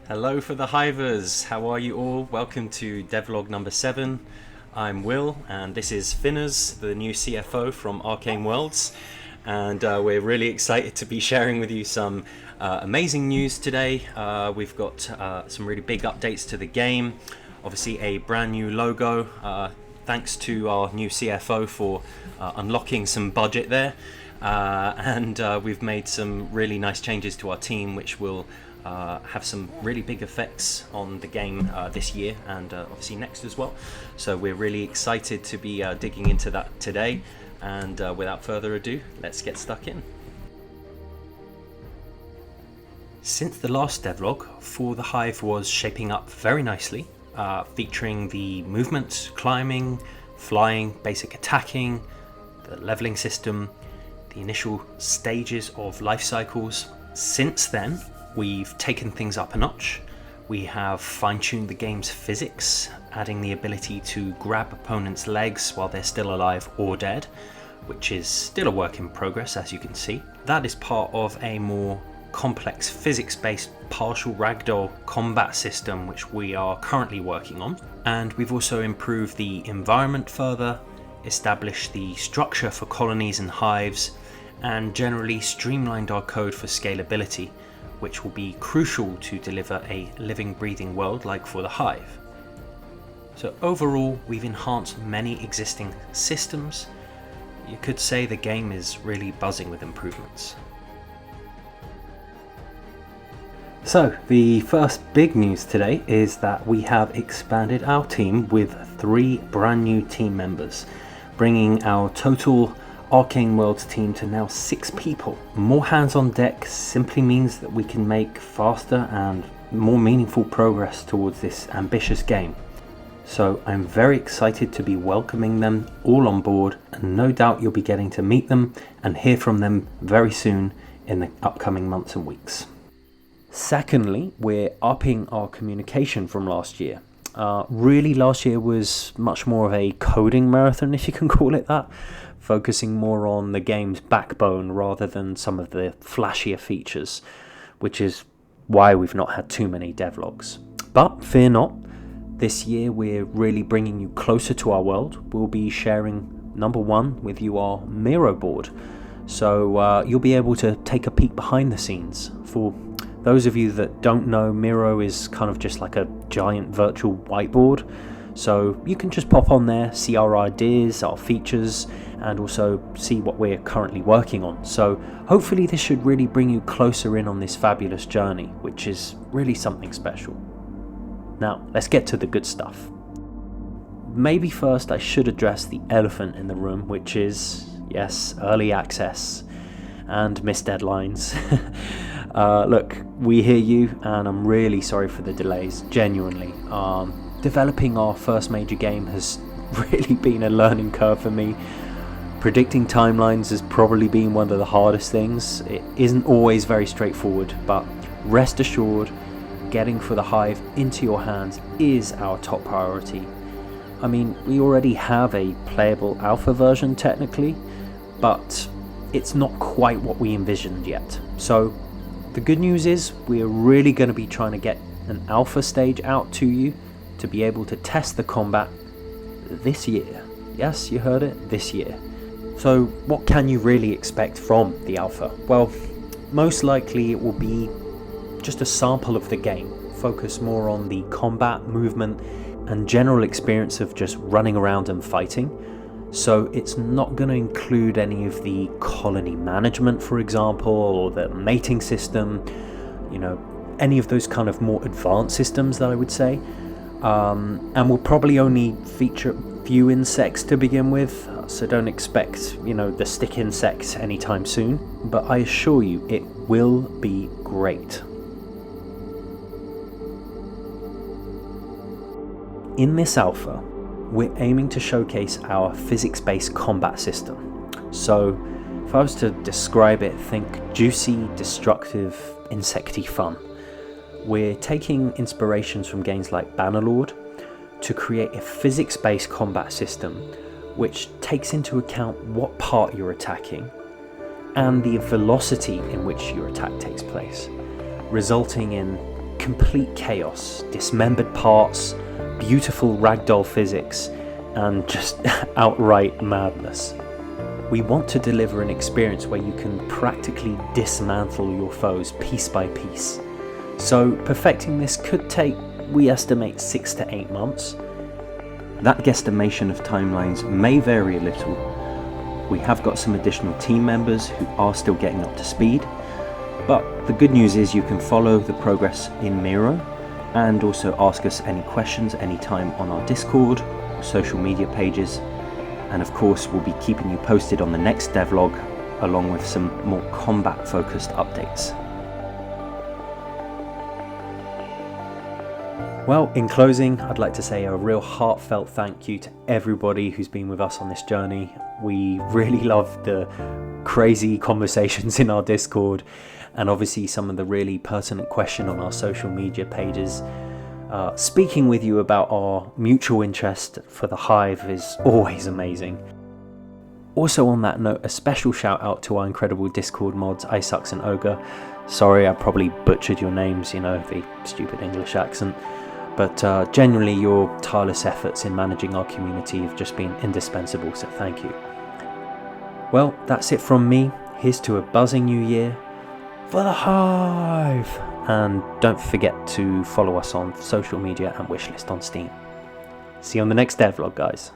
Hello for the Hivers, how are you all? Welcome to Devlog number 7. I'm Will and this is Finners, the new CFO from Arcane Worlds, and we're really excited to be sharing with you some amazing news today. We've got some really big updates to the game, obviously a brand new logo, thanks to our new CFO for unlocking some budget there, and we've made some really nice changes to our team which will have some really big effects on the game this year and obviously next as well. So we're really excited to be digging into that today, and without further ado, let's get stuck in. Since the last devlog, For the Hive was shaping up very nicely, featuring the movement, climbing, flying, basic attacking, the leveling system, the initial stages of life cycles. Since then, we've taken things up a notch. We have fine-tuned the game's physics, adding the ability to grab opponents' legs while they're still alive or dead, which is still a work in progress, as you can see. That is part of a more complex physics-based partial ragdoll combat system which we are currently working on. And we've also improved the environment further, established the structure for colonies and hives, and generally streamlined our code for scalability, which will be crucial to deliver a living, breathing world like For the Hive. So overall, we've enhanced many existing systems. You could say the game is really buzzing with improvements. So the first big news today is that we have expanded our team with 3 brand new team members, bringing our total Arcane Worlds team to now 6 people. More hands on deck simply means that we can make faster and more meaningful progress towards this ambitious game. So I'm very excited to be welcoming them all on board, and no doubt you'll be getting to meet them and hear from them very soon in the upcoming months and weeks. Secondly, we're upping our communication from last year. Really, last year was much more of a coding marathon, if you can call it that, focusing more on the game's backbone rather than some of the flashier features, which is why we've not had too many devlogs. But fear not, this year we're really bringing you closer to our world. We'll be sharing, number 1, with you our MIRO Board, so you'll be able to take a peek behind the scenes. For those of you that don't know, MIRO is kind of just like a giant virtual whiteboard. So you can just pop on there, see our ideas, our features, and also see what we're currently working on. So hopefully this should really bring you closer in on this fabulous journey, which is really something special. Now, let's get to the good stuff. Maybe first I should address the elephant in the room, which is, yes, early access and missed deadlines. Look, we hear you, and I'm really sorry for the delays, genuinely. Developing our first major game has really been a learning curve for me. Predicting timelines has probably been one of the hardest things. It isn't always very straightforward, but rest assured, getting For the Hive into your hands is our top priority. I mean, we already have a playable alpha version technically, but it's not quite what we envisioned yet. So the good news is we're really going to be trying to get an alpha stage out to you to be able to test the combat this year. Yes, you heard it, this year. So what can you really expect from the alpha? Well, most likely it will be just a sample of the game, focus more on the combat, movement, and general experience of just running around and fighting. So it's not going to include any of the colony management, for example, or the mating system, any of those kind of more advanced systems that I would say. And we'll probably only feature a few insects to begin with, so don't expect, the stick insects anytime soon. But I assure you, it will be great. In this alpha, we're aiming to showcase our physics-based combat system. So, if I was to describe it, think juicy, destructive, insecty fun. We're taking inspirations from games like Bannerlord to create a physics-based combat system which takes into account what part you're attacking and the velocity in which your attack takes place, resulting in complete chaos, dismembered parts, beautiful ragdoll physics, and just outright madness. We want to deliver an experience where you can practically dismantle your foes piece by piece. So perfecting this could take, we estimate, 6 to 8 months. That guesstimation of timelines may vary a little. We have got some additional team members who are still getting up to speed, but the good news is you can follow the progress in MIRO and also ask us any questions anytime on our Discord, social media pages, and of course we'll be keeping you posted on the next devlog along with some more combat focused updates. Well, in closing, I'd like to say a real heartfelt thank you to everybody who's been with us on this journey. We really love the crazy conversations in our Discord, and obviously some of the really pertinent questions on our social media pages. Speaking with you about our mutual interest for the Hive is always amazing. Also on that note, a special shout out to our incredible Discord mods, Isux and Ogre. Sorry, I probably butchered your names, you know, the stupid English accent. But generally your tireless efforts in managing our community have just been indispensable, so thank you. Well, that's it from me. Here's to a buzzing new year for the Hive! And don't forget to follow us on social media and wishlist on Steam. See you on the next devlog, guys.